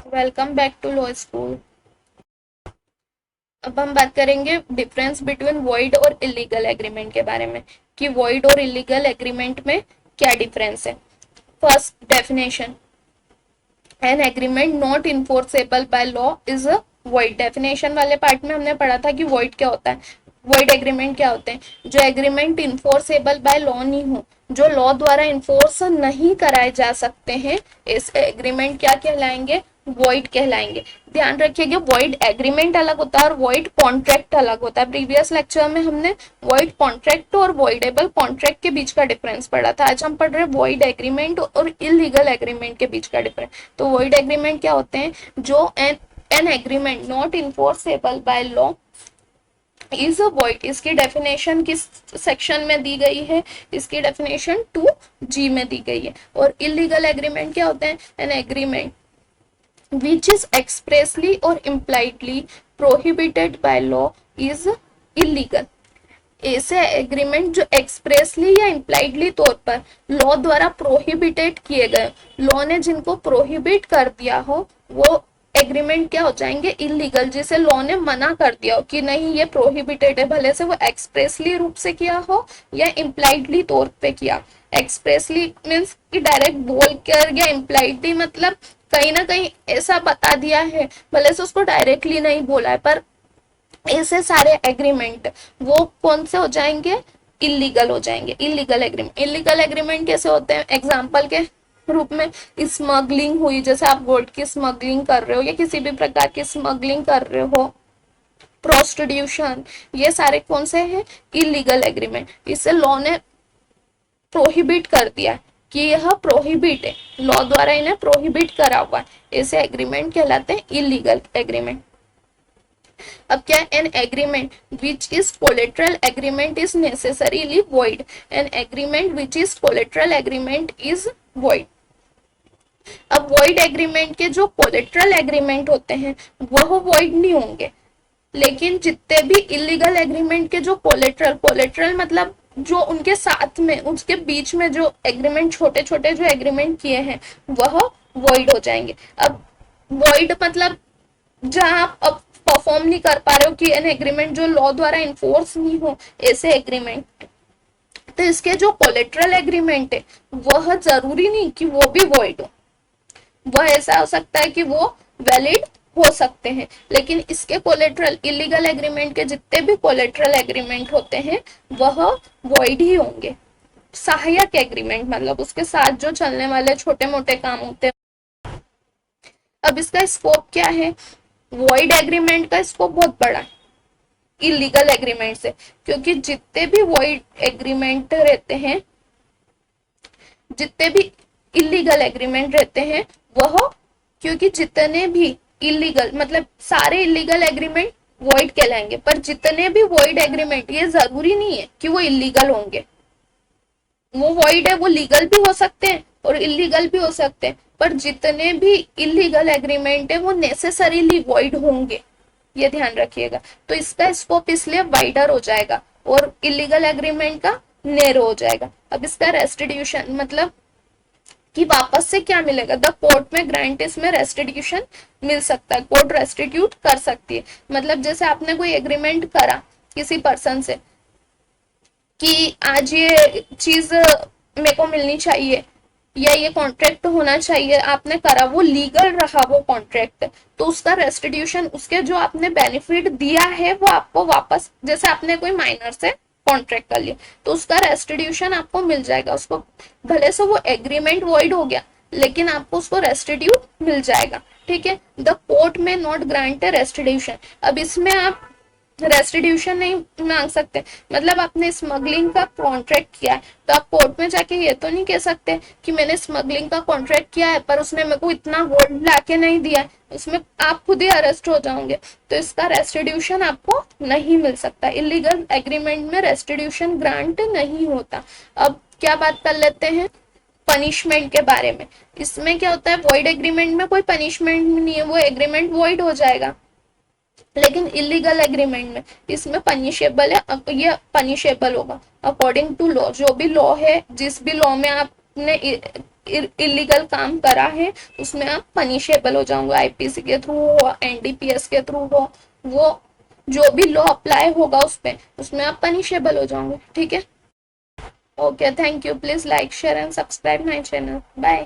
Welcome back to law school. अब हम बात करेंगे डिफरेंस बिटवीन वॉइड और इलीगल एग्रीमेंट के बारे में कि वॉइड और इलीगल एग्रीमेंट में क्या डिफरेंस है। First definition, an agreement not enforceable by law is a void. Definition वाले पार्ट में हमने पढ़ा था कि वॉइड क्या होता है, वॉइड एग्रीमेंट क्या होते हैं। जो एग्रीमेंट इन्फोर्सेबल बाय लॉ नहीं हो, जो लॉ द्वारा इन्फोर्स नहीं कराए जा सकते हैं, इस एग्रीमेंट क्या कहलाएंगे, वॉइड कहलाएंगे। ध्यान रखिएगा, वॉइड एग्रीमेंट अलग होता है और वॉइड कॉन्ट्रैक्ट अलग होता है। प्रीवियस लेक्चर में हमने वॉइड कॉन्ट्रैक्ट और वॉइडेबल कॉन्ट्रैक्ट के बीच का डिफरेंस पढ़ा था। आज हम पढ़ रहे हैं वॉइड एग्रीमेंट और इलीगल एग्रीमेंट के बीच का डिफरेंस। तो वॉइड एग्रीमेंट क्या होते हैं, जो an agreement not enforceable by law is a void. इसकी डेफिनेशन किस सेक्शन में दी गई है, इसकी डेफिनेशन 2G में दी गई है। और इलीगल एग्रीमेंट क्या होते हैं, an agreement which is expressly or impliedly prohibited by law is illegal। ऐसे एग्रीमेंट जो एक्सप्रेसली या इम्प्लाइडली तौर पर लॉ द्वारा प्रोहिबिटेड किए गए, लॉ ने जिनको प्रोहिबिट कर दिया हो, वो एग्रीमेंट क्या हो जाएंगे, इलीगल। जिसे लॉ ने मना कर दिया हो कि नहीं ये प्रोहिबिटेड है, भले से वो एक्सप्रेसली रूप से किया हो या इम्प्लाइडली तौर पे किया। एक्सप्रेसली मीन्स कि डायरेक्ट बोल कर, या इम्प्लाइडली मतलब कहीं ना कहीं ऐसा बता दिया है, भले से उसको डायरेक्टली नहीं बोला है, पर ऐसे सारे एग्रीमेंट वो कौन से हो जाएंगे, इलीगल हो जाएंगे। इलीगल एग्रीमेंट, इलीगल एग्रीमेंट कैसे होते हैं, एग्जाम्पल के रूप में स्मगलिंग हुई, जैसे आप गोल्ड की स्मगलिंग कर रहे हो या किसी भी प्रकार की स्मगलिंग कर रहे हो, प्रोस्टिट्यूशन, ये सारे कौन से हैं, इलीगल एग्रीमेंट। इससे लॉ ने प्रोहिबिट कर दिया कि यह प्रोहिबिट है, लॉ द्वारा इन्हें प्रोहिबिट करा हुआ है, ऐसे एग्रीमेंट कहलाते हैं इलीगल एग्रीमेंट। अब क्या, an agreement which is collateral agreement is necessarily void. An agreement which is collateral agreement is void. अब वॉइड एग्रीमेंट के जो कोलेट्रल एग्रीमेंट होते हैं वह वॉइड नहीं होंगे, लेकिन जितने भी इलीगल एग्रीमेंट के जो कोलेट्रल, कोलेट्रल मतलब जो उनके साथ में, उसके बीच में जो एग्रीमेंट, छोटे छोटे जो एग्रीमेंट किए हैं, वह वॉइड हो जाएंगे। अब वॉइड मतलब जहां आप अब परफॉर्म नहीं कर पा रहे हो कि एन एग्रीमेंट जो लॉ द्वारा इन्फोर्स नहीं हो, ऐसे एग्रीमेंट, तो इसके जो कोलेट्रल एग्रीमेंट है वह जरूरी नहीं कि वो भी वॉइड हो। वह ऐसा हो सकता है कि वो वैलिड हो सकते हैं, लेकिन इसके कोलेट्रल, इलीगल एग्रीमेंट के जितने भी कोलेट्रल एग्रीमेंट होते हैं वह वॉइड ही होंगे। सहायक एग्रीमेंट मतलब उसके साथ जो चलने वाले छोटे मोटे काम होते हैं। अब इसका स्कोप क्या है, वॉइड एग्रीमेंट का स्कोप बहुत बड़ा है इलीगल एग्रीमेंट से, क्योंकि जितने भी वॉइड एग्रीमेंट रहते हैं, जितने भी इलीगल एग्रीमेंट रहते हैं वह, क्योंकि जितने भी इलीगल मतलब सारे इलीगल एग्रीमेंट वॉइड कहलाएंगे, पर जितने भी वॉइड एग्रीमेंट, ये जरूरी नहीं है कि वो इलीगल होंगे। वो वॉइड है, वो लीगल भी हो सकते हैं और इलीगल भी हो सकते हैं, पर जितने भी इलीगल एग्रीमेंट है वो नेसेसरीली वॉइड होंगे, ये ध्यान रखिएगा। तो इसका स्कोप इसलिए वाइडर हो जाएगा और इलीगल एग्रीमेंट का नैरो हो जाएगा। अब इसका रेस्टिट्यूशन मतलब कि वापस से क्या मिलेगा, द कोर्ट में ग्रांट, इसमें रेस्टिट्यूशन मिल सकता है, कोर्ट रेस्टिट्यूट कर सकती है। मतलब जैसे आपने कोई एग्रीमेंट करा किसी पर्सन से कि आज ये चीज मेरे को मिलनी चाहिए या ये कॉन्ट्रैक्ट होना चाहिए, आपने करा, वो लीगल रहा वो कॉन्ट्रैक्ट, तो उसका रेस्टिट्यूशन, उसके जो आपने बेनिफिट दिया है वो आपको वापस, जैसे आपने कोई माइनर से कॉन्ट्रैक्ट कर लिया तो उसका रेस्टिट्यूशन आपको मिल जाएगा। उसको भले से वो एग्रीमेंट वॉइड हो गया, लेकिन आपको उसको रेस्टिट्यूट मिल जाएगा, ठीक है। द कोर्ट में नॉट ग्रांट रेस्टिट्यूशन। अब इसमें आप रेस्टिट्यूशन नहीं मांग सकते, मतलब आपने स्मगलिंग का कॉन्ट्रैक्ट किया है तो आप कोर्ट में जाके ये तो नहीं कह सकते कि मैंने स्मगलिंग का कॉन्ट्रैक्ट किया है पर उसने मेरे को इतना गोल्ड लाके नहीं दिया है, उसमें आप खुद ही अरेस्ट हो जाओगे, तो इसका रेस्टिट्यूशन आपको नहीं मिल सकता। इलीगल एग्रीमेंट में रेस्टिट्यूशन ग्रांट नहीं होता। अब क्या बात कर लेते हैं पनिशमेंट के बारे में। इसमें क्या होता है, वॉइड एग्रीमेंट में कोई पनिशमेंट नहीं है, वो एग्रीमेंट वॉइड हो जाएगा, लेकिन इलीगल एग्रीमेंट में इसमें पनिशेबल है, ये पनिशेबल होगा अकॉर्डिंग टू लॉ। जो भी लॉ है, जिस भी लॉ में आपने इलीगल काम करा है उसमें आप पनिशेबल हो जाओगे, आईपीसी के थ्रू हो, एनडीपीएस के थ्रू हो, वो जो भी लॉ अप्लाई होगा उस पे, उसमें आप पनिशेबल हो जाओगे, ठीक है। Okay, thank you, please like share and subscribe my channel, bye.